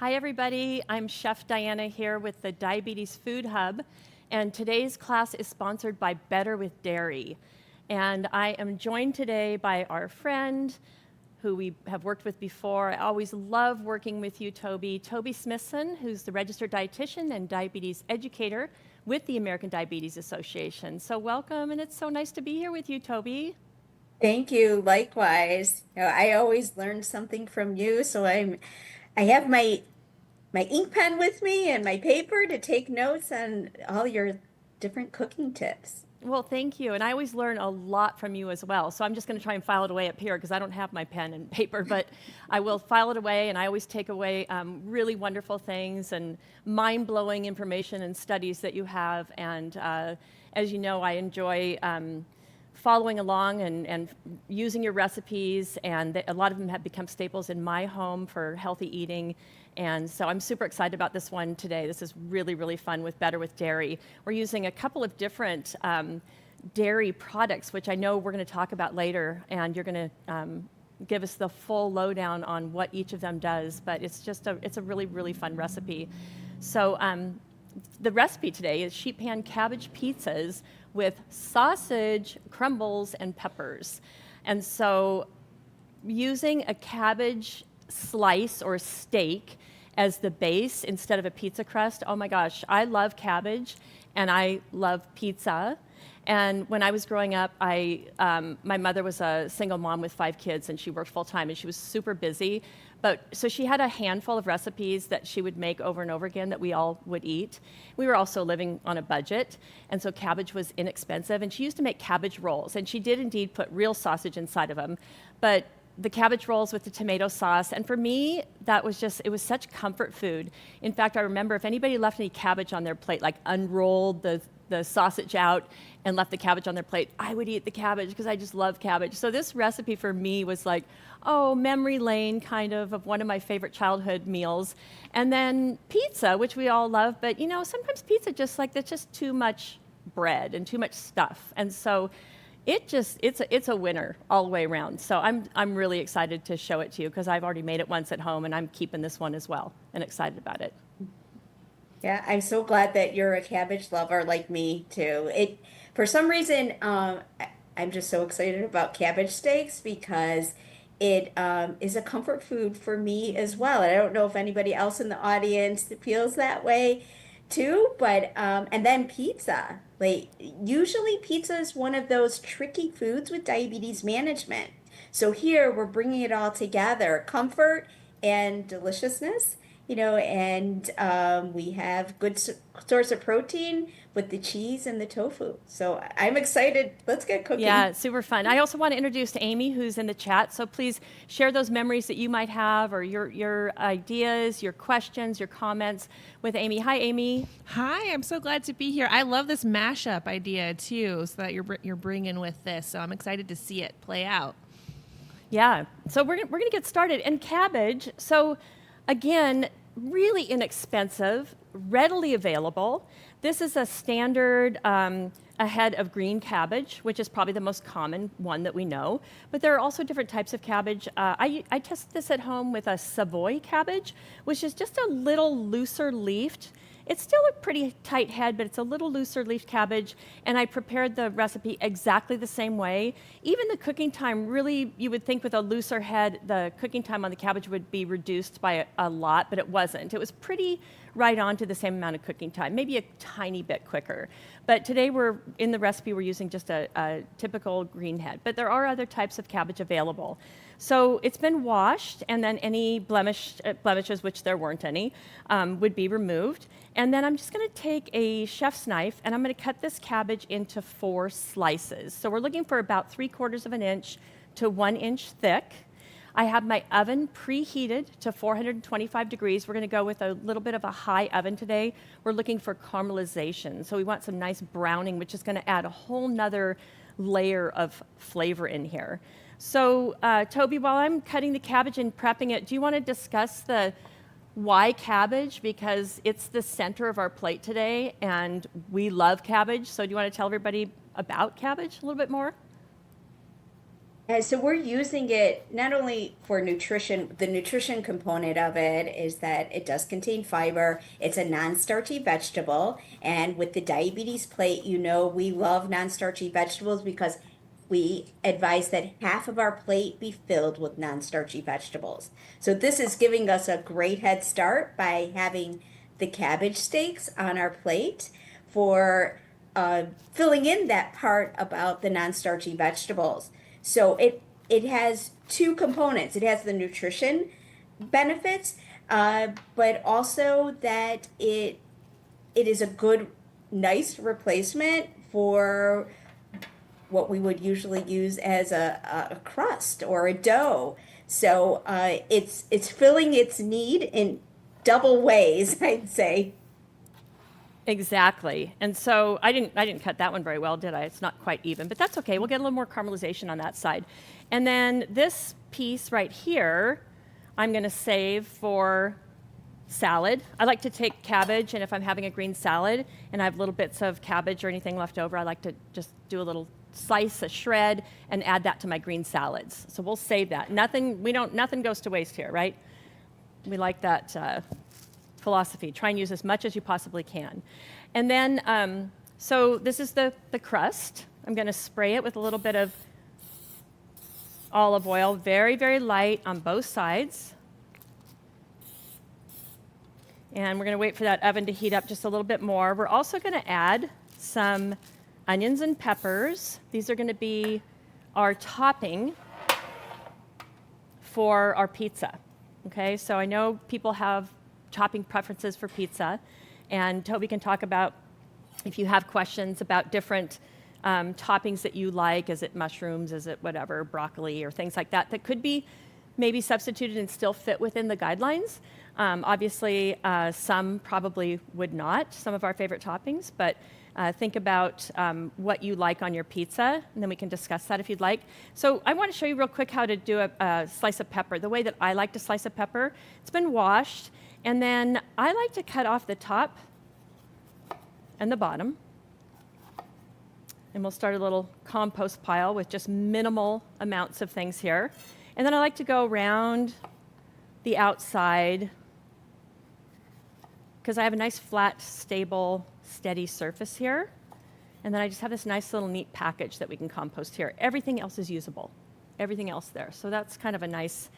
Hi, everybody. I'm Chef Diana here with the Diabetes Food Hub, and today's class is sponsored by Better with Dairy. And I am joined today by our friend who we have worked with before. I always love working with you, Toby. Toby Smithson, who's the registered dietitian and diabetes educator with the American Diabetes Association. So welcome, and it's so nice to be here with you, Toby. Thank you. Likewise. I always learn something from you, so I have my ink pen with me and my paper to take notes on all your different cooking tips. Well, thank you. And I always learn a lot from you as well. So I'm just going to try and file it away up here because I don't have my pen and paper, but I will file it away, and I always take away really wonderful things and mind-blowing information and studies that you have. And as you know, I enjoy following along and using your recipes, and a lot of them have become staples in my home for healthy eating. And so I'm super excited about this one today. This is really, really fun with Better with Dairy. We're using a couple of different dairy products, which I know we're going to talk about later, and you're going to give us the full lowdown on what each of them does. But it's a really, really fun recipe. So the recipe today is sheet pan cabbage pizzas with sausage, crumbles, and peppers. And so using a cabbage slice or steak as the base instead of a pizza crust. Oh my gosh, I love cabbage and I love pizza. And when I was growing up, my mother was a single mom with 5 kids, and she worked full time, and she was super busy. So she had a handful of recipes that she would make over and over again that we all would eat. We were also living on a budget, and so cabbage was inexpensive. And she used to make cabbage rolls, and she did indeed put real sausage inside of them. But the cabbage rolls with the tomato sauce, and for me, it was such comfort food. In fact, I remember if anybody left any cabbage on their plate, like unrolled the sausage out and left the cabbage on their plate, I would eat the cabbage because I just love cabbage. So this recipe for me was like, memory lane kind of one of my favorite childhood meals. And then pizza, which we all love, but sometimes pizza that's just too much bread and too much stuff. And so it's a winner all the way around. So I'm really excited to show it to you because I've already made it once at home, and I'm keeping this one as well and excited about it. Yeah, I'm so glad that you're a cabbage lover like me too. For some reason, I'm just so excited about cabbage steaks because it is a comfort food for me as well. And I don't know if anybody else in the audience feels that way too, but and then pizza. Like usually pizza is one of those tricky foods with diabetes management. So here we're bringing it all together, comfort and deliciousness, and we have good source of protein with the cheese and the tofu. So I'm excited. Let's get cooking. Yeah, super fun. I also want to introduce Amy, who's in the chat. So please share those memories that you might have, or your ideas, your questions, your comments with Amy. Hi, Amy. Hi, I'm so glad to be here. I love this mashup idea too, so that you're bringing with this. So I'm excited to see it play out. Yeah. So we're gonna get started. And cabbage. So again, really inexpensive, readily available. This is a standard a head of green cabbage, which is probably the most common one that we know. But there are also different types of cabbage. I tested this at home with a Savoy cabbage, which is just a little looser leafed. It's still a pretty tight head, but it's a little looser leaf cabbage, and I prepared the recipe exactly the same way. Even the cooking time, really, you would think with a looser head, the cooking time on the cabbage would be reduced by a lot, but it wasn't. It was pretty right on to the same amount of cooking time, maybe a tiny bit quicker. But today in the recipe, we're using just a typical green head, but there are other types of cabbage available. So it's been washed, and then any blemishes, which there weren't any, would be removed. And then I'm just going to take a chef's knife, and I'm going to cut this cabbage into 4 slices. So we're looking for about 3/4 of an inch to 1 inch thick. I have my oven preheated to 425 degrees. We're going to go with a little bit of a high oven today. We're looking for caramelization. So we want some nice browning, which is going to add a whole nother layer of flavor in here. So, Toby, while I'm cutting the cabbage and prepping it, do you want to discuss the why cabbage? Because it's the center of our plate today, and we love cabbage. So do you want to tell everybody about cabbage a little bit more? So we're using it not only for nutrition, the nutrition component of it is that it does contain fiber. It's a non-starchy vegetable. And with the diabetes plate, we love non-starchy vegetables because we advise that half of our plate be filled with non-starchy vegetables. So this is giving us a great head start by having the cabbage steaks on our plate for filling in that part about the non-starchy vegetables. So it has two components. It has the nutrition benefits, but also that it is a good, nice replacement for what we would usually use as a crust or a dough. So it's filling its need in double ways, I'd say. Exactly. And so I didn't cut that one very well, did I? It's not quite even, but that's okay. We'll get a little more caramelization on that side. And then this piece right here, I'm going to save for salad. I like to take cabbage, and if I'm having a green salad and I have little bits of cabbage or anything left over, I like to just do a little slice, a shred, and add that to my green salads. So we'll save that. Nothing goes to waste here, right? We like that philosophy. Try and use as much as you possibly can. And then, so this is the crust. I'm going to spray it with a little bit of olive oil, very, very light on both sides. And we're going to wait for that oven to heat up just a little bit more. We're also going to add some onions and peppers. These are going to be our topping for our pizza. Okay, so I know people have topping preferences for pizza, and Toby can talk about if you have questions about different toppings that you like. Is it mushrooms? Is it whatever, broccoli or things like that could be maybe substituted and still fit within the guidelines? Obviously, some probably would not, some of our favorite toppings, but think about what you like on your pizza, and then we can discuss that if you'd like. So I want to show you real quick how to do a slice of pepper. The way that I like to slice a pepper, it's been washed, and then I like to cut off the top and the bottom. And we'll start a little compost pile with just minimal amounts of things here. And then I like to go around the outside because I have a nice flat, stable, steady surface here. And then I just have this nice little neat package that we can compost here. Everything else is usable, everything else there. So that's kind of a nice,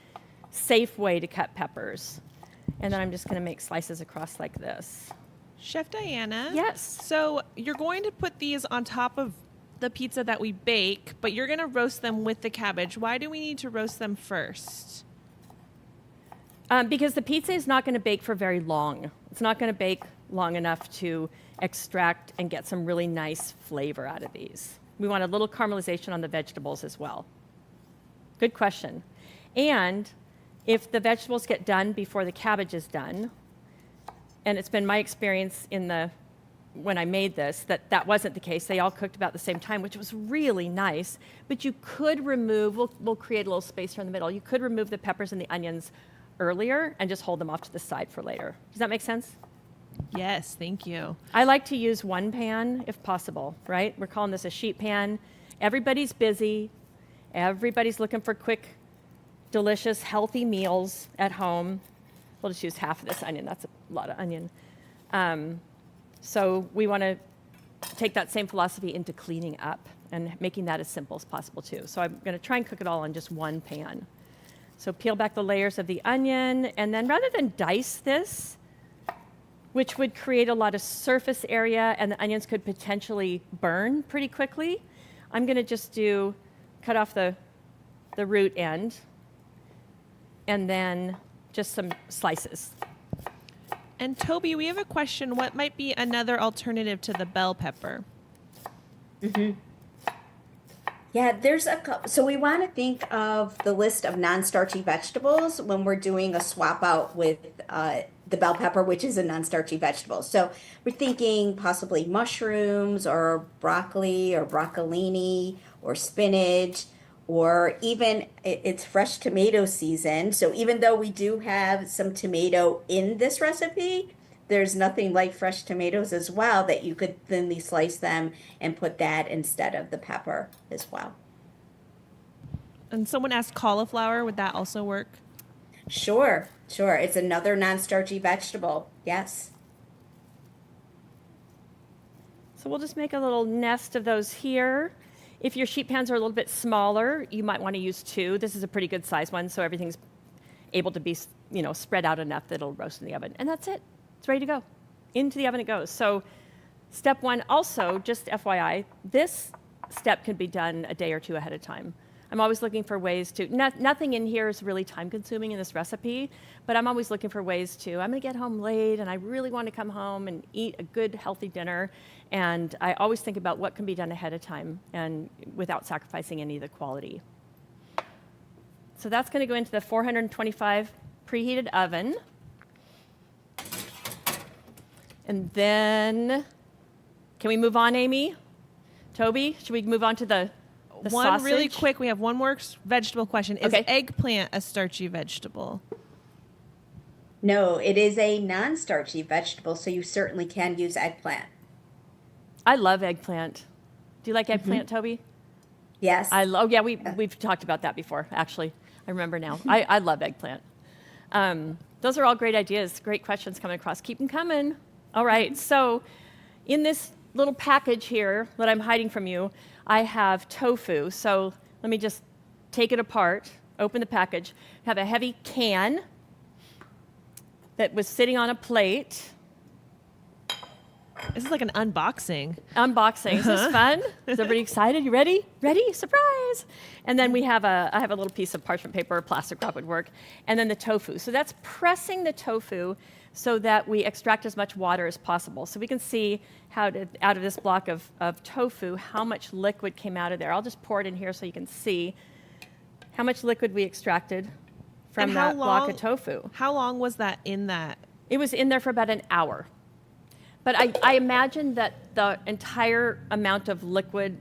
safe way to cut peppers. And then I'm just going to make slices across like this. Chef Diana? Yes. So you're going to put these on top of the pizza that we bake, but you're going to roast them with the cabbage. Why do we need to roast them first? Because the pizza is not going to bake for very long. It's not going to bake long enough to extract and get some really nice flavor out of these. We want a little caramelization on the vegetables as well. Good question. And if the vegetables get done before the cabbage is done, and it's been my experience when I made this that wasn't the case. They all cooked about the same time, which was really nice. But you could remove, we'll create a little space here in the middle. You could remove the peppers and the onions earlier and just hold them off to the side for later. Does that make sense? Yes, thank you. I like to use one pan if possible, right? We're calling this a sheet pan. Everybody's busy. Everybody's looking for quick, delicious, healthy meals at home. We'll just use half of this onion. That's a lot of onion. So we want to take that same philosophy into cleaning up and making that as simple as possible too. So I'm going to try and cook it all in just one pan. So peel back the layers of the onion, and then rather than dice this, which would create a lot of surface area and the onions could potentially burn pretty quickly, I'm going to just cut off the root end and then just some slices. And Toby, we have a question. What might be another alternative to the bell pepper? Mm-hmm. Yeah, there's a couple. So we want to think of the list of non-starchy vegetables when we're doing a swap out with the bell pepper, which is a non-starchy vegetable. So we're thinking possibly mushrooms or broccoli or broccolini or spinach, or even it's fresh tomato season. So even though we do have some tomato in this recipe, there's nothing like fresh tomatoes as well that you could thinly slice them and put that instead of the pepper as well. And someone asked cauliflower. Would that also work? Sure, sure. It's another non-starchy vegetable. Yes. So we'll just make a little nest of those here. If your sheet pans are a little bit smaller, you might want to use 2. This is a pretty good size one, so everything's able to be, spread out enough that it'll roast in the oven. And that's it. It's ready to go. Into the oven it goes. So step 1 also, just FYI, this step can be done a day or 2 ahead of time. I'm always looking for ways to, nothing in here is really time consuming in this recipe, but I'm always looking for ways to, I'm gonna get home late and I really want to come home and eat a good healthy dinner. And I always think about what can be done ahead of time and without sacrificing any of the quality. So that's gonna go into the 425 preheated oven. And then, can we move on, Amy? Toby, should we move on to the One sausage? really quick, we have one more vegetable question. Is Okay. eggplant a starchy vegetable? No, it is a non-starchy vegetable, so you certainly can use eggplant. I love eggplant. Do you like eggplant, Toby? Yes. We've talked about that before, actually. I remember now. I love eggplant. Those are all great ideas, great questions coming across. Keep them coming. All right, so in this little package here that I'm hiding from you, I have tofu. So let me just take it apart, open the package. I have a heavy can that was sitting on a plate. This is like an unboxing. Unboxing. Is this fun? Is everybody excited? You ready? Ready? Surprise! And then I have a little piece of parchment paper, plastic wrap would work, and then the tofu. So that's pressing the tofu so that we extract as much water as possible. So we can see out of this block of tofu, how much liquid came out of there. I'll just pour it in here so you can see how much liquid we extracted from And how that block long- of tofu. How long was that in that? It was in there for about an hour. But I imagine that the entire amount of liquid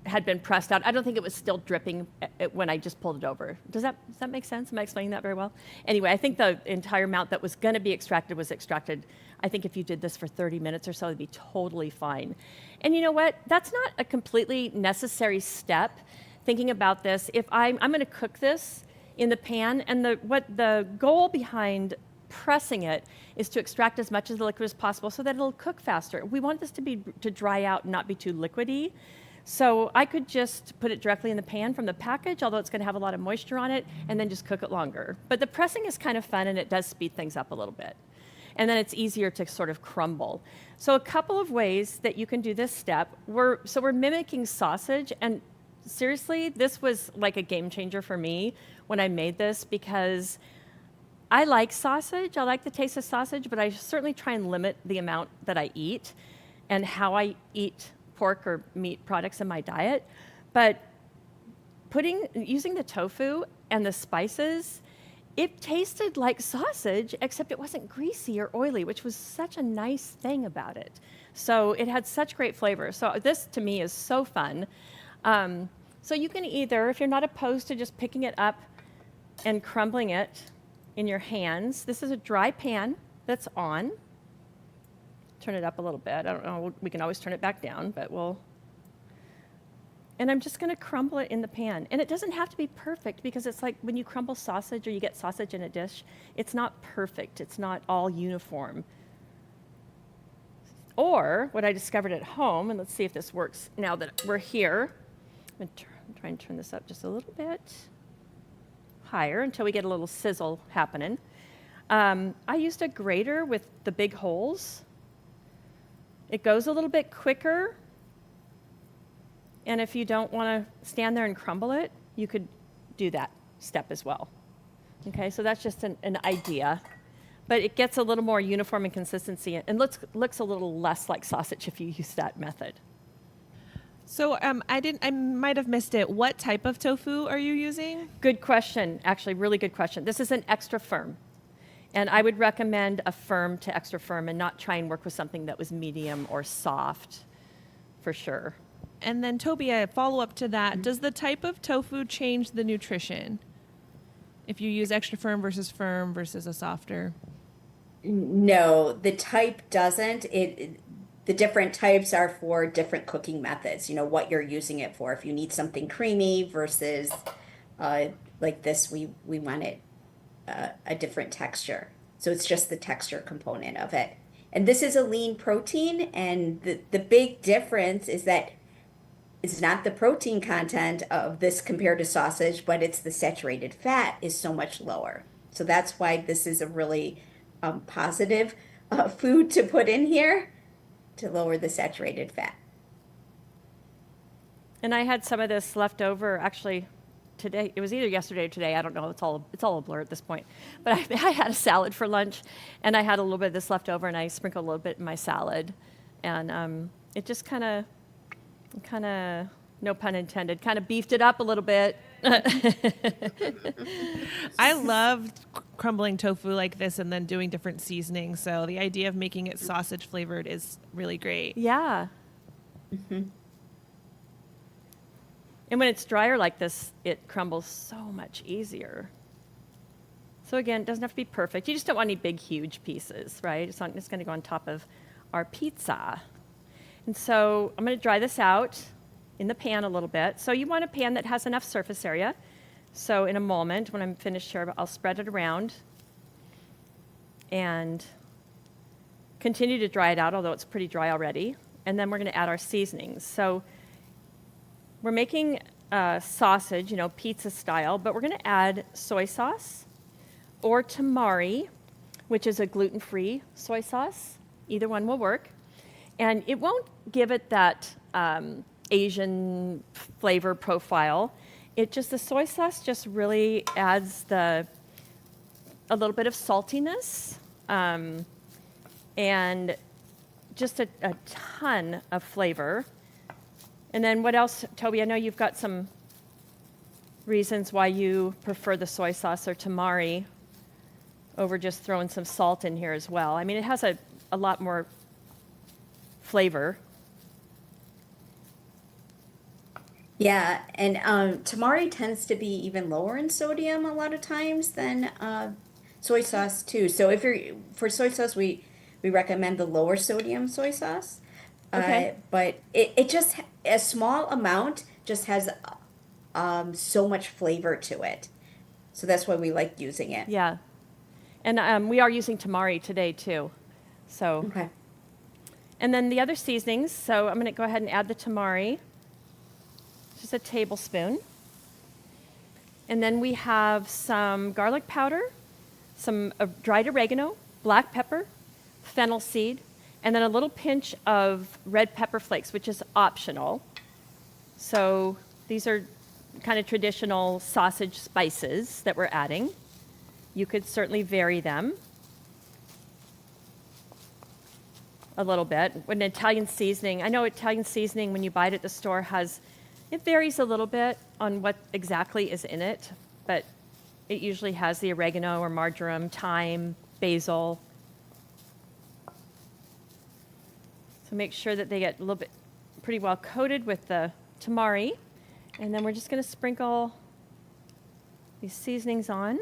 had been pressed out. I don't think it was still dripping when I just pulled it over. Does that make sense? Am I explaining that very well? Anyway, I think the entire amount that was going to be extracted was extracted. I think if you did this for 30 minutes or so, it'd be totally fine. And you know what? That's not a completely necessary step. Thinking about this, if I'm going to cook this in the pan, and what the goal behind pressing it is to extract as much of the liquid as possible so that it'll cook faster. We want this to dry out and not be too liquidy. So I could just put it directly in the pan from the package, although it's going to have a lot of moisture on it, and then just cook it longer. But the pressing is kind of fun, and it does speed things up a little bit. And then it's easier to sort of crumble. So a couple of ways that you can do this step. We're mimicking sausage, and seriously, this was like a game changer for me when I made this, because I like sausage. I like the taste of sausage, but I certainly try and limit the amount that I eat and how I eat pork or meat products in my diet. But using the tofu and the spices, it tasted like sausage, except it wasn't greasy or oily, which was such a nice thing about it. So it had such great flavor. So this, to me, is so fun. So you can either, if you're not opposed to just picking it up and crumbling it in your hands, this is a dry pan that's on. Turn it up a little bit. I don't know, we can always turn it back down, but and I'm just gonna crumble it in the pan. And it doesn't have to be perfect, because it's like when you crumble sausage or you get sausage in a dish, it's not perfect, it's not all uniform. Or what I discovered at home, and let's see if this works now that we're here. I'm gonna try and turn this up just a little bit higher until we get a little sizzle happening. I used a grater with the big holes. It goes a little bit quicker. And if you don't want to stand there and crumble it, you could do that step as well. Okay, so that's just an idea. But it gets a little more uniform in consistency and looks a little less like sausage if you use that method. So I might have missed it. What type of tofu are you using? Good question, actually, really good question. This is an extra firm. And I would recommend a firm to extra firm and not try and work with something that was medium or soft, for sure. And then Toby, a follow-up to that, does the type of tofu change the nutrition if you use extra firm versus a softer? No, the type doesn't. The different types are for different cooking methods, what you're using it for. If you need something creamy versus like this, we want it a different texture. So it's just the texture component of it. And this is a lean protein, and the big difference is that it's not the protein content of this compared to sausage, but it's the saturated fat is so much lower. So that's why this is a really positive food to put in here to lower the saturated fat. And I had some of this left over actually today. It was either yesterday or today. I don't know. It's all a blur at this point. But I had a salad for lunch, and I had a little bit of this left over, and I sprinkled a little bit in my salad, and it just kind of, no pun intended, kind of beefed it up a little bit. I love crumbling tofu like this and then doing different seasonings. So the idea of making it sausage flavored is really great. Yeah. And when it's drier like this, it crumbles so much easier. So again, it doesn't have to be perfect. You just don't want any big, huge pieces, right? It's going to go on top of our pizza. And so I'm going to dry this out in the pan a little bit. So you want a pan that has enough surface area. So in a moment, when I'm finished here, I'll spread it around and continue to dry it out, although it's pretty dry already. And then we're going to add our seasonings. So we're making sausage, pizza style, but we're going to add soy sauce or tamari, which is a gluten-free soy sauce. Either one will work. And it won't give it that Asian flavor profile. The soy sauce just really adds a little bit of saltiness and just a ton of flavor. And then what else, Toby? I know you've got some reasons why you prefer the soy sauce or tamari over just throwing some salt in here as well. I mean, it has a lot more flavor. Yeah, and tamari tends to be even lower in sodium a lot of times than soy sauce too. So for soy sauce, we recommend the lower sodium soy sauce. Okay. But it just, a small amount just has so much flavor to it. So that's why we like using it. Yeah. And we are using tamari today too. So. Okay. And then the other seasonings. So I'm going to go ahead and add the tamari. Just a tablespoon. And then we have some garlic powder, some dried oregano, black pepper, fennel seed, and then a little pinch of red pepper flakes, which is optional. So these are kind of traditional sausage spices that we're adding. You could certainly vary them a little bit. An Italian seasoning, I know Italian seasoning when you buy it at the store it varies a little bit on what exactly is in it, but it usually has the oregano or marjoram, thyme, basil. So make sure that they get a little bit pretty well coated with the tamari. And then we're just going to sprinkle these seasonings on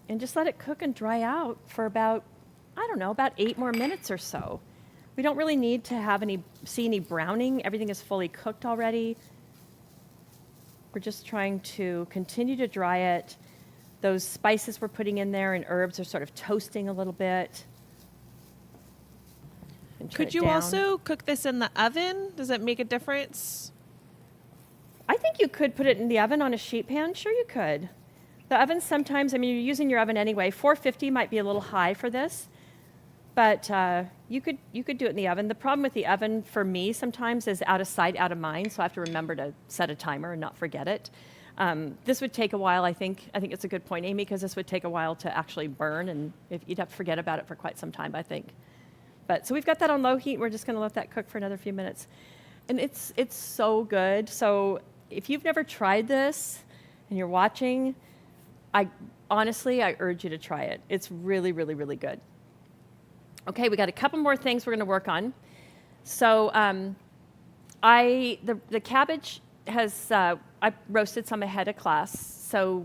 and just let it cook and dry out for about 8 more minutes or so. We don't really need to see any browning. Everything is fully cooked already. We're just trying to continue to dry it. Those spices we're putting in there and herbs are sort of toasting a little bit. Could you also cook this in the oven? Does it make a difference? I think you could put it in the oven on a sheet pan. Sure, you could. The oven sometimes, you're using your oven anyway. 450 might be a little high for this, but you could do it in the oven. The problem with the oven for me sometimes is out of sight, out of mind, so I have to remember to set a timer and not forget it. This would take a while, I think. I think it's a good point, Amy, because this would take a while to actually burn, and you'd have to forget about it for quite some time, I think. So we've got that on low heat. We're just going to let that cook for another few minutes. And it's so good. So if you've never tried this and you're watching, I urge you to try it. It's really, really, really good. Okay, we got a couple more things we're going to work on. So the cabbage has, I roasted some ahead of class. So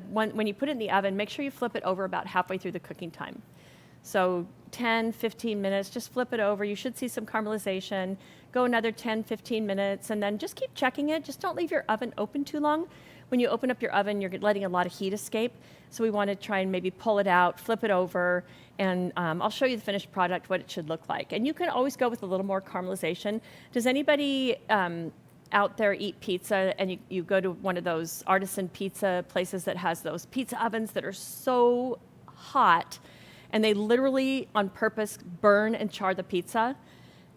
when you put it in the oven, make sure you flip it over about halfway through the cooking time. So 10, 15 minutes, just flip it over. You should see some caramelization. Go another 10, 15 minutes, and then just keep checking it. Just don't leave your oven open too long. When you open up your oven, you're letting a lot of heat escape. So we want to try and maybe pull it out, flip it over, and I'll show you the finished product, what it should look like. And you can always go with a little more caramelization. Does anybody out there eat pizza and you go to one of those artisan pizza places that has those pizza ovens that are so hot, and they literally on purpose burn and char the pizza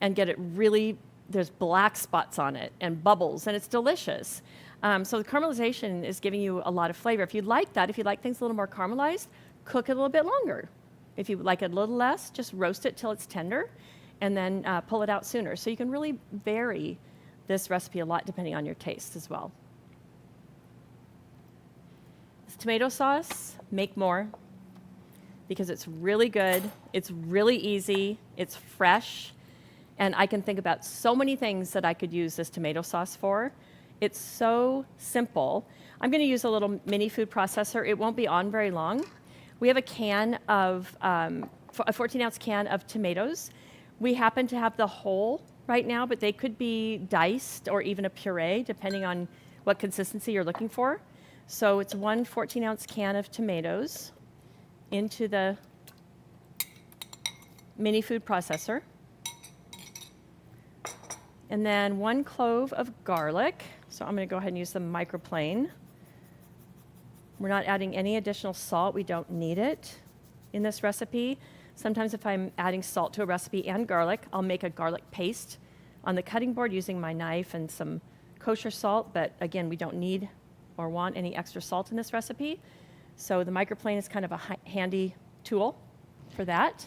and get it really, there's black spots on it and bubbles, and it's delicious. So the caramelization is giving you a lot of flavor. If you like that, if you like things a little more caramelized, cook it a little bit longer. If you like it a little less, just roast it till it's tender and then pull it out sooner. So you can really vary this recipe a lot depending on your taste as well. This tomato sauce, make more because it's really good, it's really easy, it's fresh, and I can think about so many things that I could use this tomato sauce for. It's so simple. I'm going to use a little mini food processor. It won't be on very long. We have a can of, a 14-ounce can of tomatoes. We happen to have the whole right now, but they could be diced or even a puree, depending on what consistency you're looking for. So it's one 14-ounce can of tomatoes into the mini food processor. And then 1 clove of garlic. So I'm going to go ahead and use the microplane. We're not adding any additional salt. We don't need it in this recipe. Sometimes if I'm adding salt to a recipe and garlic, I'll make a garlic paste on the cutting board using my knife and some kosher salt. But again, we don't need or want any extra salt in this recipe. So the microplane is kind of a handy tool for that.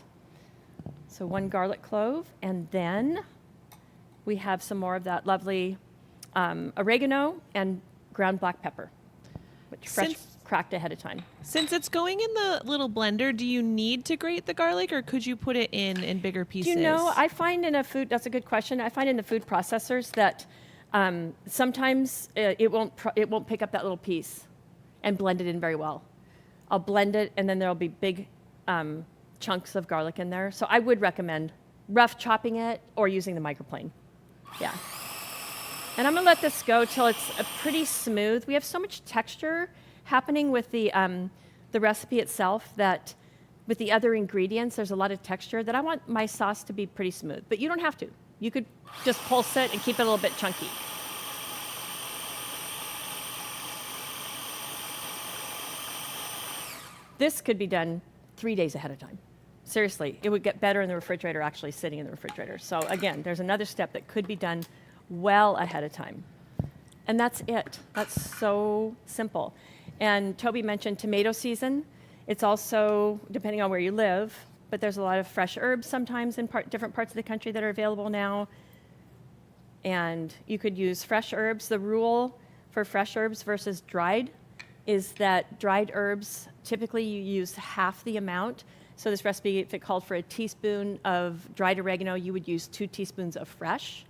So 1 garlic clove, and then we have some more of that lovely oregano and ground black pepper, which fresh cracked ahead of time. Since it's going in the little blender, do you need to grate the garlic, or could you put it in bigger pieces? Do you know, I find in a food, that's a good question. I find in the food processors that sometimes it won't pick up that little piece and blend it in very well. I'll blend it, and then there'll be big chunks of garlic in there. So I would recommend rough chopping it or using the microplane. Yeah. And I'm going to let this go till it's pretty smooth. We have so much texture happening with the recipe itself that with the other ingredients, there's a lot of texture that I want my sauce to be pretty smooth. But you don't have to. You could just pulse it and keep it a little bit chunky. This could be done 3 days ahead of time. Seriously, it would get better in the refrigerator actually sitting in the refrigerator. So again, there's another step that could be done well ahead of time. And that's it. That's so simple. And Toby mentioned tomato season. It's also, depending on where you live, but there's a lot of fresh herbs sometimes in different parts of the country that are available now. And you could use fresh herbs. The rule for fresh herbs versus dried is that dried herbs, typically you use half the amount. So this recipe, if it called for a teaspoon of dried oregano, you would use 2 teaspoons of fresh.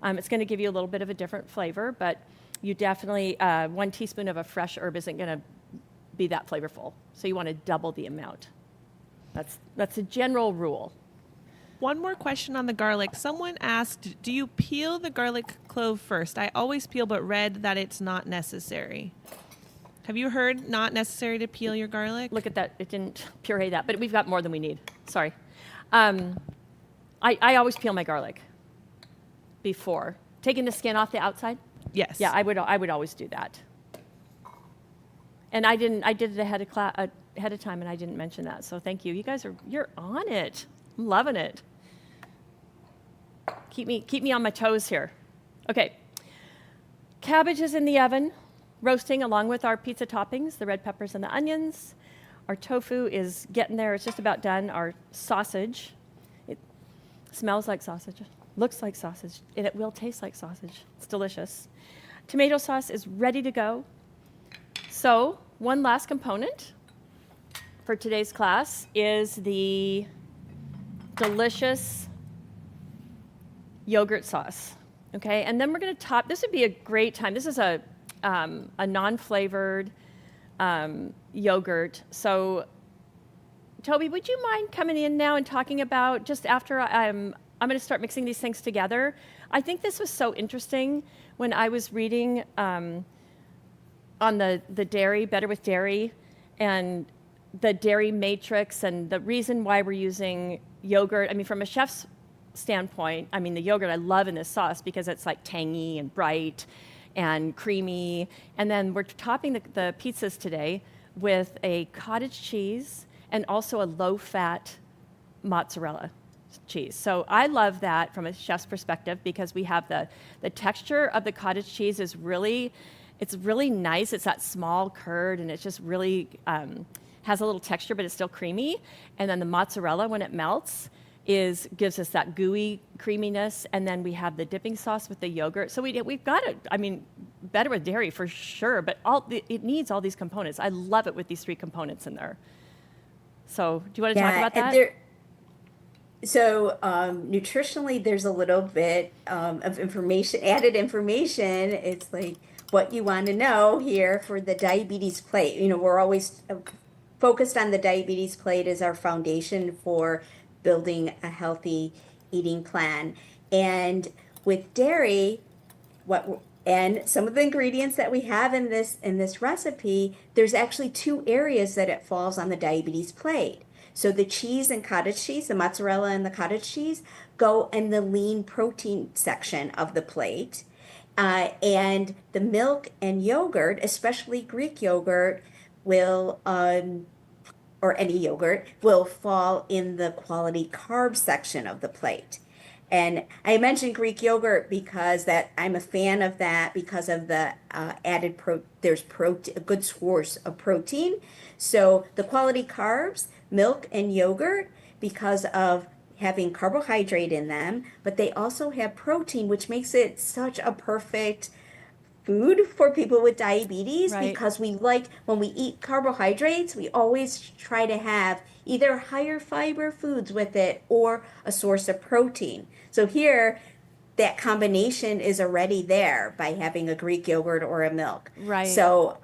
It's going to give you a little bit of a different flavor, but you definitely, 1 teaspoon of a fresh herb isn't going to be that flavorful. So you want to double the amount. That's a general rule. One more question on the garlic. Someone asked, do you peel the garlic clove first? I always peel, but read that it's not necessary. Have you heard not necessary to peel your garlic? Look at that. It didn't puree that, but we've got more than we need. Sorry. I always peel my garlic before. Taking the skin off the outside? Yes. Yeah, I would always do that. And I did it ahead of time, and I didn't mention that. So thank you. You guys you're on it. I'm loving it. Keep me on my toes here. Okay. Cabbage is in the oven, roasting along with our pizza toppings, the red peppers and the onions. Our tofu is getting there. It's just about done. Our sausage, it smells like sausage, looks like sausage, and it will taste like sausage. It's delicious. Tomato sauce is ready to go. So one last component for today's class is the delicious yogurt sauce. Okay, and then we're going to top. This would be a great time. This is a non-flavored yogurt. So Toby, would you mind coming in now and talking about just after I'm going to start mixing these things together? I think this was so interesting when I was reading on the dairy, Better with Dairy, and the dairy matrix, and the reason why we're using yogurt. I mean, from a chef's standpoint, I mean, the yogurt I love in this sauce because it's like tangy and bright and creamy. And then we're topping the pizzas today with a cottage cheese and also a low-fat mozzarella cheese. So I love that from a chef's perspective because we have the texture of the cottage cheese is really, it's really nice. It's that small curd, and it's just really has a little texture, but it's still creamy. And then the mozzarella, when it melts, gives us that gooey creaminess. And then we have the dipping sauce with the yogurt. So we've got it. I mean, Better with Dairy for sure, but it needs all these components. I love it with these 3 components in there. So do you want to talk about that? Nutritionally, there's a little bit of information, added information. It's like what you want to know here for the diabetes plate. You know, we're always focused on the diabetes plate as our foundation for building a healthy eating plan. And with dairy, and some of the ingredients that we have in this recipe, there's actually 2 areas that it falls on the diabetes plate. So the cheese and cottage cheese, the mozzarella and the cottage cheese, go in the lean protein section of the plate. And the milk and yogurt, especially Greek yogurt, will, or any yogurt, will fall in the quality carb section of the plate. And I mentioned Greek yogurt because I'm a fan of that because of the added there's a good source of protein. So the quality carbs, milk and yogurt, because of having carbohydrate in them, but they also have protein, which makes it such a perfect food for people with diabetes. Right. Because when we eat carbohydrates, we always try to have either higher fiber foods with it or a source of protein. So here, that combination is already there by having a Greek yogurt or a milk. Right. So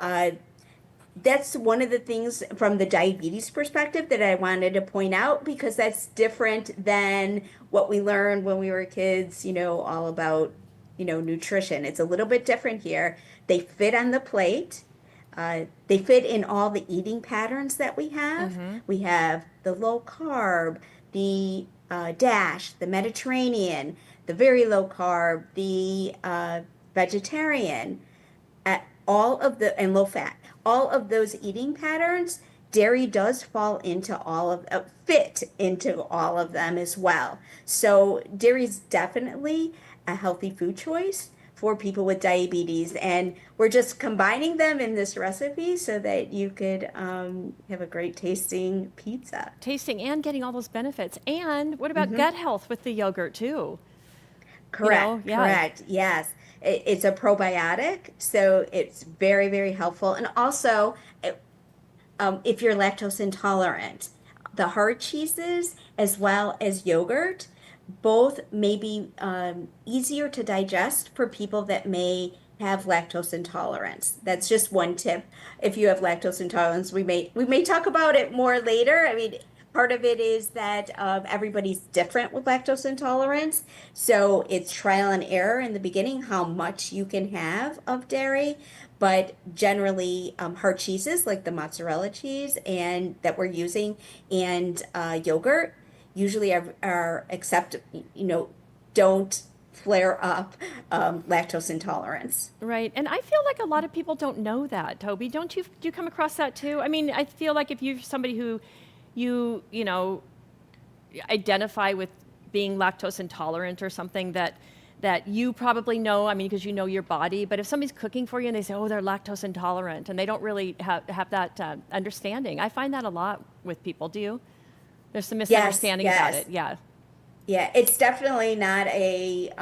that's one of the things from the diabetes perspective that I wanted to point out, because that's different than what we learned when we were kids, all about, nutrition. It's a little bit different here. They fit on the plate. They fit in all the eating patterns that we have. Mm-hmm. We have the low carb, the DASH, the Mediterranean, the very low carb, the vegetarian, and low fat. All of those eating patterns, dairy does fit into all of them as well. So dairy is definitely a healthy food choice for people with diabetes, and we're just combining them in this recipe so that you could have a great tasting pizza. Tasting and getting all those benefits. And what about gut health with the yogurt too? Correct. Correct. Yes. It's a probiotic, so it's very, very helpful. And also, if you're lactose intolerant, the hard cheeses as well as yogurt, both may be easier to digest for people that may have lactose intolerance. That's just one tip. If you have lactose intolerance, we may talk about it more later. I mean, part of it is that everybody's different with lactose intolerance. So it's trial and error in the beginning, how much you can have of dairy. But generally, hard cheeses like the mozzarella cheese and that we're using and yogurt usually are don't flare up lactose intolerance. Right. And I feel like a lot of people don't know that, Toby. Do you come across that too? I mean, I feel like if you're somebody who you identify with being lactose intolerant or something that you probably know, I mean, because you know your body, but if somebody's cooking for you and they say, oh, they're lactose intolerant, and they don't really have that understanding. I find that a lot with people. Do you? There's some misunderstanding about it. Yeah. Yeah, it's definitely not a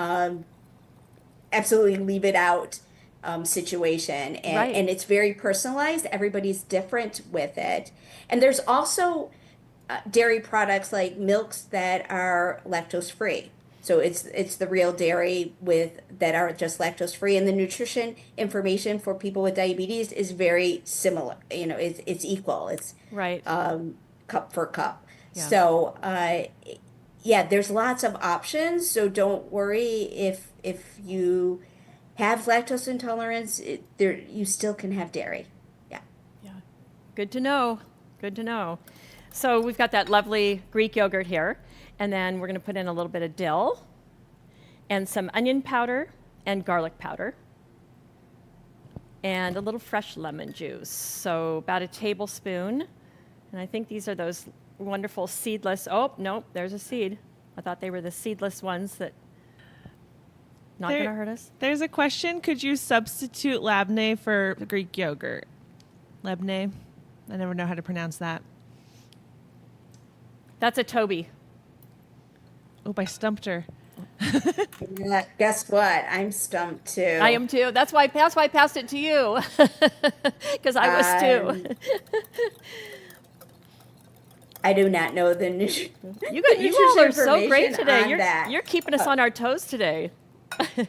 absolutely leave it out situation. And, right. And it's very personalized. Everybody's different with it. And there's also dairy products like milks that are lactose free. So it's the real dairy that are just lactose free, and the nutrition information for people with diabetes is very similar. It's equal. It's right. cup for cup. Yeah. So, yeah, there's lots of options. So don't worry if you have lactose intolerance, there you still can have dairy. Yeah. Yeah. Good to know. Good to know. So we've got that lovely Greek yogurt here. And then we're going to put in a little bit of dill and some onion powder and garlic powder and a little fresh lemon juice. So about a tablespoon. And I think these are those wonderful seedless. Oh, nope, there's a seed. I thought they were the seedless ones that not going to hurt us. There's a question. Could you substitute labneh for Greek yogurt? Labneh? I never know how to pronounce that. That's a Toby. Oh, I stumped her. Yeah, guess what? I'm stumped too. I am too. That's why I passed it to you. Because I was too. I do not know the You all are so great today. You're keeping us on our toes today.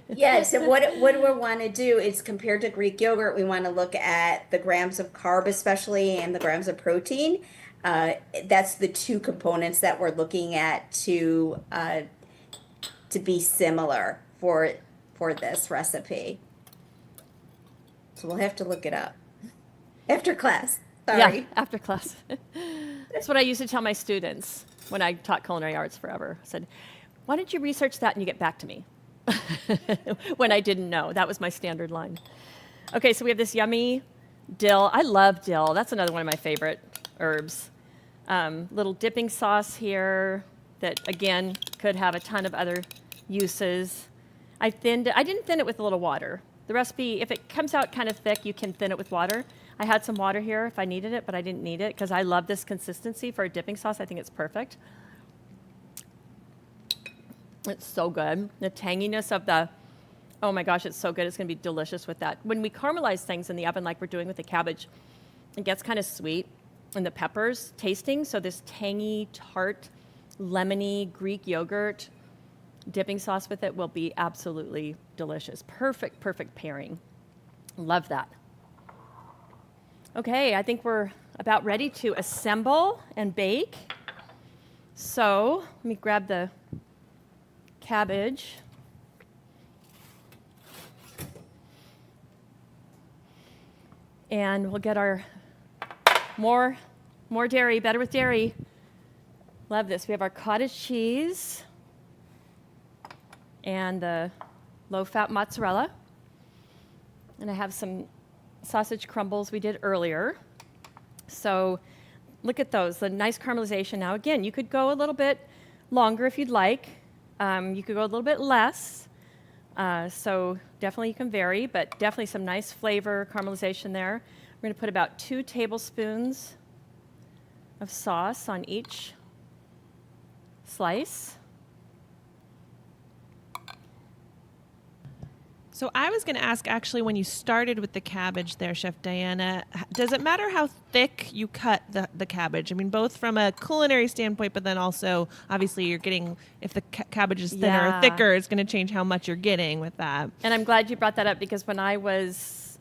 Yes, and what we want to do is compared to Greek yogurt, we want to look at the grams of carb especially and the grams of protein. That's the two components that we're looking at to be similar for this recipe. So we'll have to look it up after class. Sorry. Yeah, after class. That's what I used to tell my students when I taught culinary arts forever. I said, why don't you research that and you get back to me? When I didn't know. That was my standard line. Okay, so we have this yummy dill. I love dill. That's another one of my favorite herbs. Little dipping sauce here that, again, could have a ton of other uses. I didn't thin it with a little water. The recipe, if it comes out kind of thick, you can thin it with water. I had some water here if I needed it, but I didn't need it because I love this consistency for a dipping sauce. I think it's perfect. It's so good. The tanginess of oh my gosh, it's so good. It's going to be delicious with that. When we caramelize things in the oven like we're doing with the cabbage, it gets kind of sweet and the peppers tasting. So this tangy, tart, lemony Greek yogurt dipping sauce with it will be absolutely delicious. Perfect, perfect pairing. Love that. Okay, I think we're about ready to assemble and bake. So let me grab the cabbage. And we'll get our more dairy, better with dairy. Love this. We have our cottage cheese and the low-fat mozzarella. And I have some sausage crumbles we did earlier. So look at those, the nice caramelization. Now again, you could go a little bit longer if you'd like. You could go a little bit less. So definitely you can vary, but definitely some nice flavor caramelization there. We're going to put about 2 tablespoons of sauce on each slice. So I was going to ask, actually, when you started with the cabbage there, Chef Diana, does it matter how thick you cut the cabbage? I mean, both from a culinary standpoint, but then also, obviously, you're getting, if the cabbage is thinner or thicker, it's going to change how much you're getting with that. And I'm glad you brought that up because when I was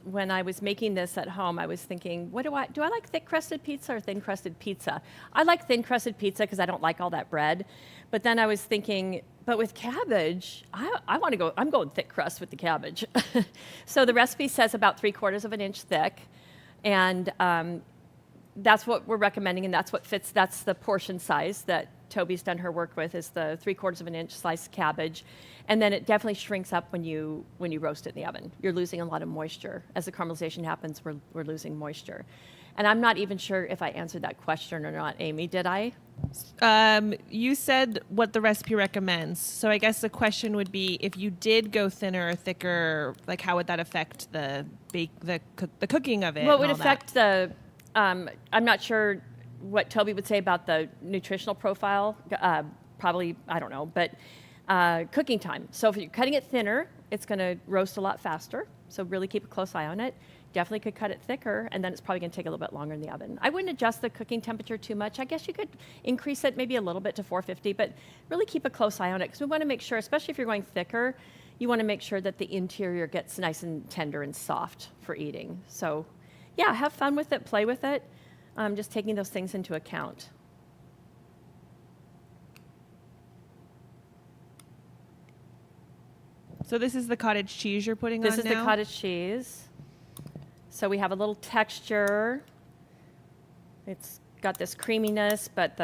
making this at home, I was thinking, do I like thick crusted pizza or thin crusted pizza? I like thin crusted pizza because I don't like all that bread. But then I was thinking, but with cabbage, I'm going thick crust with the cabbage. So the recipe says about 3/4 of an inch thick. And that's what we're recommending, and that's what fits. That's the portion size that Toby's done her work with, is the 3/4 of an inch sliced cabbage. And then it definitely shrinks up when you roast it in the oven. You're losing a lot of moisture. As the caramelization happens, we're losing moisture. And I'm not even sure if I answered that question or not, Amy. Did I? You said what the recipe recommends. So I guess the question would be, if you did go thinner or thicker, like how would that affect the cooking of it? Well, it would affect I'm not sure what Toby would say about the nutritional profile. Probably, I don't know, but cooking time. So if you're cutting it thinner, it's going to roast a lot faster. So really keep a close eye on it. Definitely could cut it thicker, and then it's probably going to take a little bit longer in the oven. I wouldn't adjust the cooking temperature too much. I guess you could increase it maybe a little bit to 450, but really keep a close eye on it because we want to make sure, especially if you're going thicker, you want to make sure that the interior gets nice and tender and soft for eating. So yeah, have fun with it, play with it, just taking those things into account. So this is the cottage cheese you're putting This on is now? the cottage cheese. So we have a little texture. It's got this creaminess, but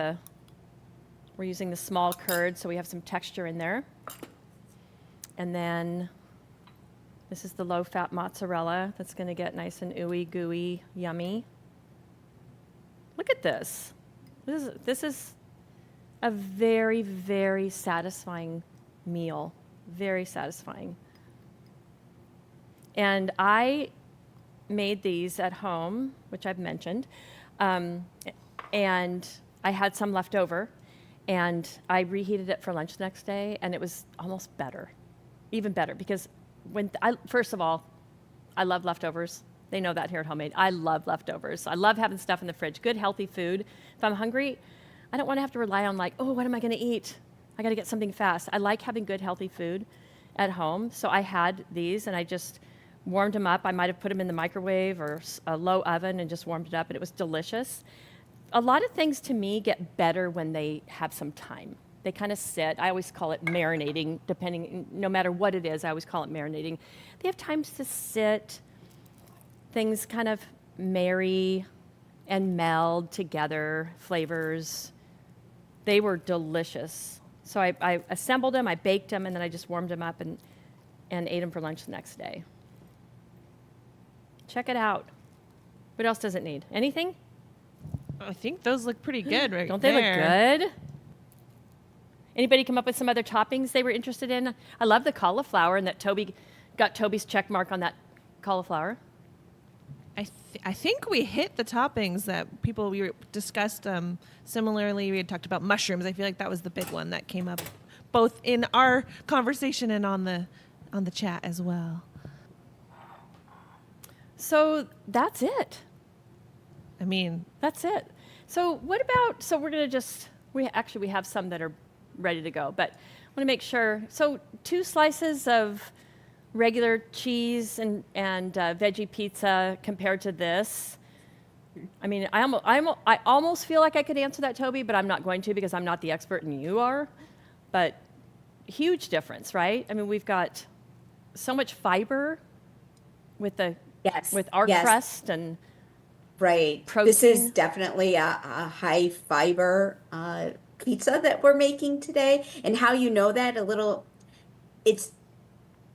we're using the small curd, so we have some texture in there. And then this is the low-fat mozzarella that's going to get nice and ooey, gooey, yummy. Look at this. This is a very, very satisfying meal. Very satisfying. And I made these at home, which I've mentioned, and I had some left over, and I reheated it for lunch the next day, and it was almost better, even better, because first of all, I love leftovers. They know that here at Homemade. I love leftovers. I love having stuff in the fridge, good, healthy food. If I'm hungry, I don't want to have to rely on what am I going to eat? I got to get something fast. I like having good, healthy food at home, so I had these, and I just warmed them up. I might have put them in the microwave or a low oven and just warmed it up, and it was delicious. A lot of things to me get better when they have some time. They kind of sit. I always call it marinating, no matter what it is, I always call it marinating. They have times to sit. Things kind of marry and meld together, flavors. They were delicious. So I assembled them, I baked them, and then I just warmed them up and ate them for lunch the next day. Check it out. What else does it need? Anything? I think those look pretty good right Don't they there. look good? Anybody come up with some other toppings they were interested in? I love the cauliflower, and that Toby got Toby's check mark on that cauliflower. I think we hit the toppings that we discussed. Similarly, we had talked about mushrooms. I feel like that was the big one that came up both in our conversation and on the chat as well. So that's it. I mean, That's it. So we're going to we have some that are ready to go, but I want to make sure. So 2 slices of regular cheese and veggie pizza compared to this. I mean, I almost feel like I could answer that, Toby, but I'm not going to because I'm not the expert and you are. But huge difference, right? I mean, we've got so much fiber with our Yes. crust and Right. protein. This is definitely a high fiber pizza that we're making today. And how you know that it's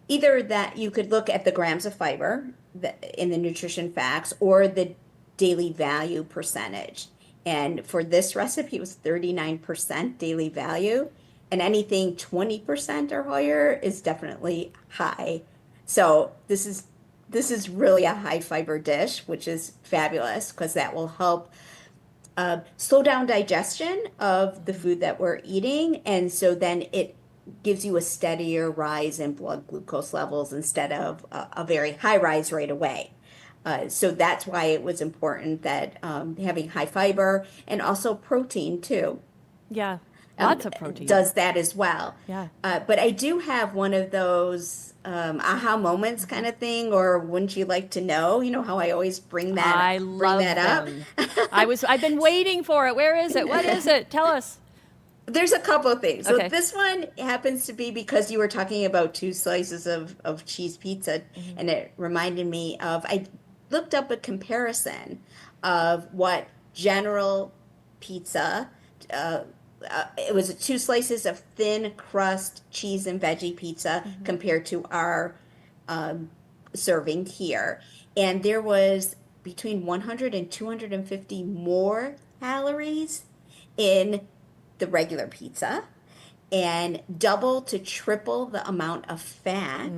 either that you could look at the grams of fiber in the nutrition facts or the daily value percentage. And for this recipe, it was 39% daily value. And anything 20% or higher is definitely high. So this is really a high fiber dish, which is fabulous because that will help slow down digestion of the food that we're eating. And so then it gives you a steadier rise in blood glucose levels instead of a very high rise right away. So that's why it was important that having high fiber and also protein too. Yeah, lots of protein. Does that as well. Yeah. But I do have one of those aha moments kind of thing, or wouldn't you like to know? You know how I always bring that up. them. I've been waiting for it. Where is it? What is it? Tell us. There's a couple of things. So Okay. this one happens to be because you were talking about 2 slices of cheese pizza, and it reminded me of, I looked up a comparison of what general pizza, it was 2 slices of thin crust cheese and veggie pizza compared to our serving here. And there was between 100 and 250 more calories in the regular pizza and double to triple the amount of fat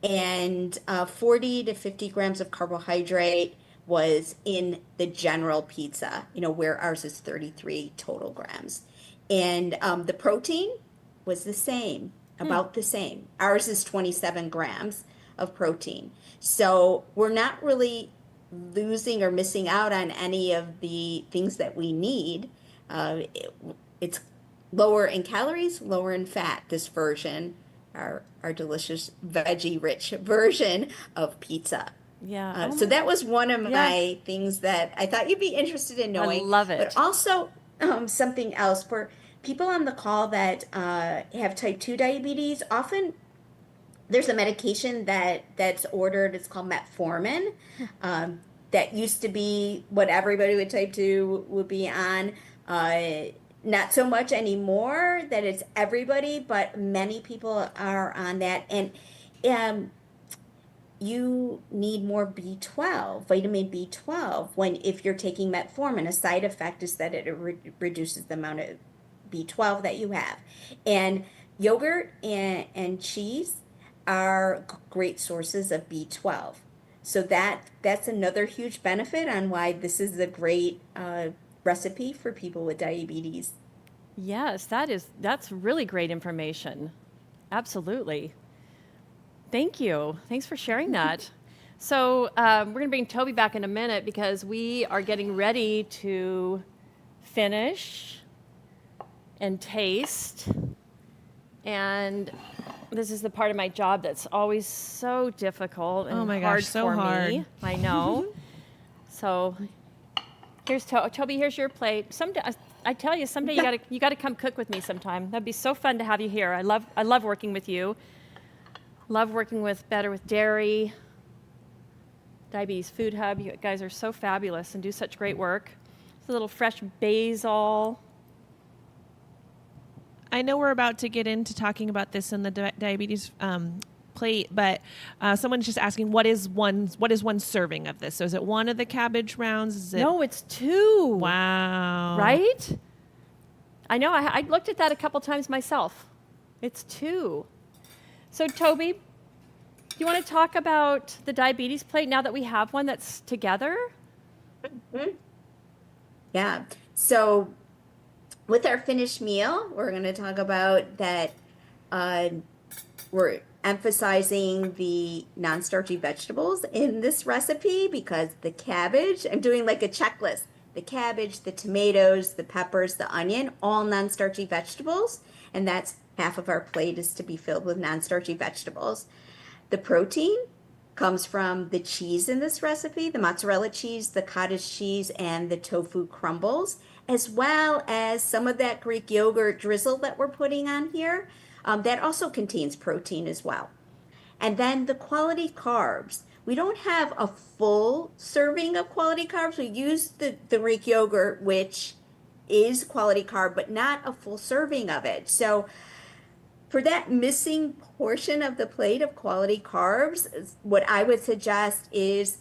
and 40 to 50 grams of carbohydrate was in the general pizza, where ours is 33 total grams. And the protein was the same, about the same. Ours is 27 grams of protein. So we're not really losing or missing out on any of the things that we need. It's lower in calories, lower in fat, this version, our delicious veggie-rich version of pizza. Yeah. So that was one of my things that I thought you'd be interested in knowing. I love it. But also something else for people on the call that have type 2 diabetes, often there's a medication that's ordered. It's called metformin. That used to be what everybody with type 2 would be on. Not so much anymore that it's everybody, but many people are on that. And um, you need more B12, vitamin B12, when if you're taking metformin. A side effect is that it reduces the amount of B12 that you have. And yogurt and cheese are great sources of B12. So that's another huge benefit on why this is a great recipe for people with diabetes. Yes, that's really great information. Absolutely. Thank you. Thanks for sharing that. So we're going to bring Toby back in a minute because we are getting ready to finish and taste. And this is the part of my job that's always so difficult and Oh my hard gosh, so for hard. me. I know. So here's Toby. Here's your plate. Someday, I tell you, someday you gotta come cook with me sometime. That'd be so fun to have you here. I love working with you. Love working with Better with Dairy, Diabetes Food Hub. You guys are so fabulous and do such great work. It's a little fresh basil. I know we're about to get into talking about this in the diabetes plate, but someone's just asking, what is one serving of this? So is it one of the cabbage rounds? Is it... No, it's two. Wow. Right? I know. I looked at that a couple times myself. It's two. So Toby, do you want to talk about the diabetes plate now that we have one that's together? Mhm. Yeah. So with our finished meal, we're going to talk about that we're emphasizing the non-starchy vegetables in this recipe because the cabbage, I'm doing like a checklist. The cabbage, the tomatoes, the peppers, the onion, all non-starchy vegetables. And that's half of our plate is to be filled with non-starchy vegetables. The protein comes from the cheese in this recipe, the mozzarella cheese, the cottage cheese, and the tofu crumbles, as well as some of that Greek yogurt drizzle that we're putting on here. That also contains protein as well. And then the quality carbs. We don't have a full serving of quality carbs. We use the Greek yogurt, which is quality carb, but not a full serving of it. So for that missing portion of the plate of quality carbs, what I would suggest is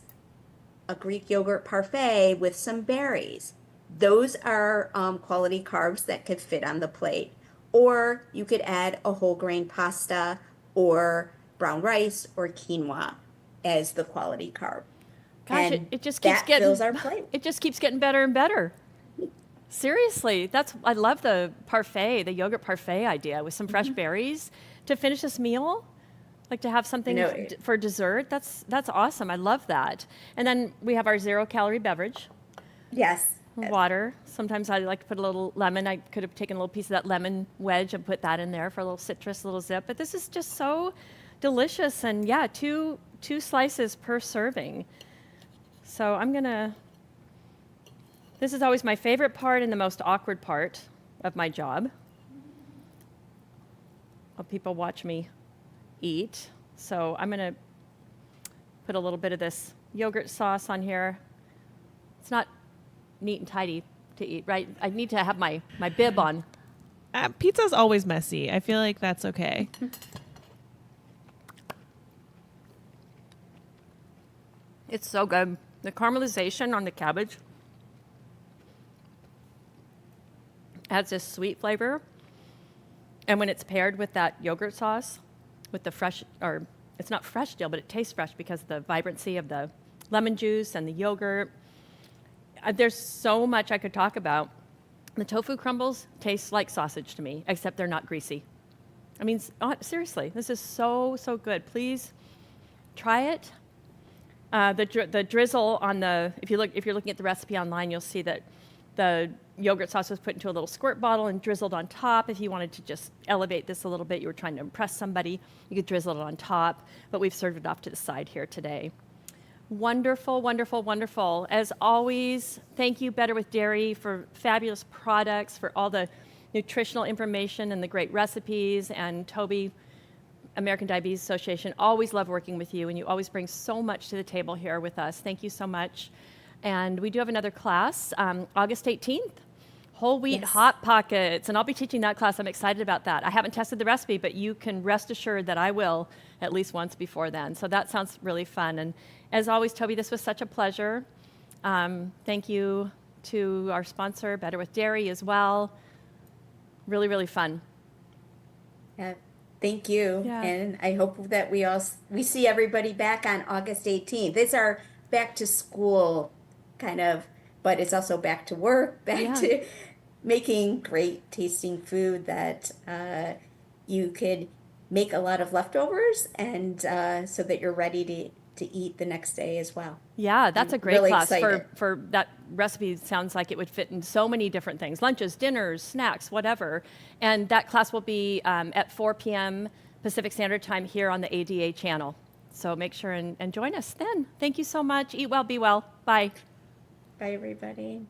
a Greek yogurt parfait with some berries. Those are quality carbs that could fit on the plate. Or you could add a whole grain pasta or brown rice or quinoa as the quality carb. Gosh, And it just keeps that getting fills our plate. It just keeps getting better and better. Seriously, I love the parfait, the yogurt parfait idea with some fresh berries to finish this meal. Like to have something for dessert. That's awesome. I love that. And then we have our 0-calorie beverage. Yes. Water. Sometimes I like to put a little lemon. I could have taken a little piece of that lemon wedge and put that in there for a little citrus, a little zip. But this is just so delicious. And yeah, two slices per serving. So this is always my favorite part and the most awkward part of my job. People watch me eat. So I'm going to put a little bit of this yogurt sauce on here. It's not neat and tidy to eat, right? I need to have my bib on. Pizza's always messy. I feel like that's okay. It's so good. The caramelization on the cabbage adds this sweet flavor. And when it's paired with that yogurt sauce, with the fresh, or it's not fresh still, but it tastes fresh because of the vibrancy of the lemon juice and the yogurt. There's so much I could talk about. The tofu crumbles taste like sausage to me, except they're not greasy. I mean, seriously, this is so, so good. Please try it. The drizzle on if you're looking at the recipe online, you'll see that the yogurt sauce was put into a little squirt bottle and drizzled on top. If you wanted to just elevate this a little bit, you were trying to impress somebody, you could drizzle it on top, but we've served it off to the side here today. Wonderful, wonderful, wonderful. As always, thank you, Better with Dairy, for fabulous products, for all the nutritional information and the great recipes. And Toby, American Diabetes Association. Always love working with you, and you always bring so much to the table here with us. Thank you so much. And we do have another class, August 18th, whole wheat Yes. hot pockets, and I'll be teaching that class. I'm excited about that. I haven't tested the recipe, but you can rest assured that I will at least once before then. So that sounds really fun. And as always, Toby, this was such a pleasure. Thank you to our sponsor, Better with Dairy, as well. Really, really fun. Yeah, thank you. Yeah. And I hope that we see everybody back on August 18th. It's our back to school kind of, but it's also back to work, back Yeah. to making great tasting food that you could make a lot of leftovers and so that you're ready to eat the next day as well. Yeah, that's a great really class excited. for that recipe. Sounds like it would fit in so many different things: lunches, dinners, snacks, whatever. And that class will be at 4 p.m. Pacific Standard Time here on the ADA channel. So make sure and join us then. Thank you so much. Eat well, be well. Bye. Bye, everybody.